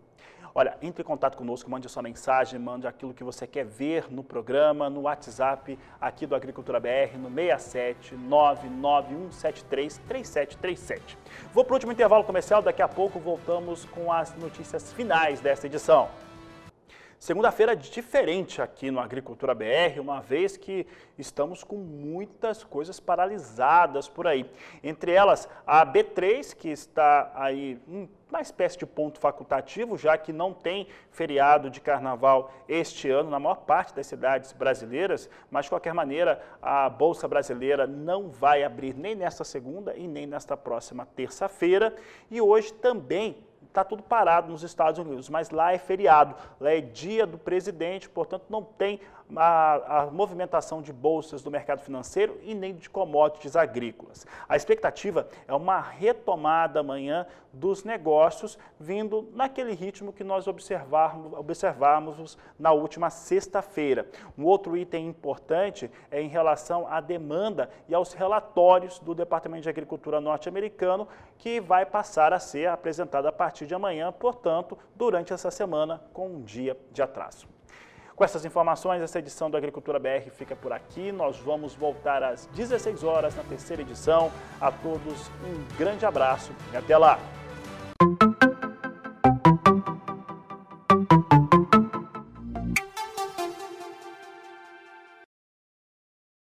Olha, entre em contato conosco, mande sua mensagem, mande aquilo que você quer ver no programa, no WhatsApp aqui do Agricultura BR, no 67 99173 3737. Vou para o último intervalo comercial, daqui a pouco voltamos com as notícias finais desta edição. Segunda-feira diferente aqui no Agricultura BR, uma vez que estamos com muitas coisas paralisadas por aí. Entre elas, a B3, que está aí uma espécie de ponto facultativo, já que não tem feriado de carnaval este ano na maior parte das cidades brasileiras, mas de qualquer maneira a Bolsa Brasileira não vai abrir nem nesta segunda e nem nesta próxima terça-feira. E hoje também está tudo parado nos Estados Unidos, mas lá é feriado, lá é dia do presidente, portanto não tem a movimentação de bolsas do mercado financeiro e nem de commodities agrícolas. A expectativa é uma retomada amanhã dos negócios, vindo naquele ritmo que nós observamos na última sexta-feira. Um outro item importante é em relação à demanda e aos relatórios do Departamento de Agricultura norte-americano, que vai passar a ser apresentado a partir de amanhã, portanto, durante essa semana, com um dia de atraso. Com essas informações, essa edição do Agricultura BR fica por aqui. Nós vamos voltar às 16 horas na terceira edição. A todos um grande abraço e até lá!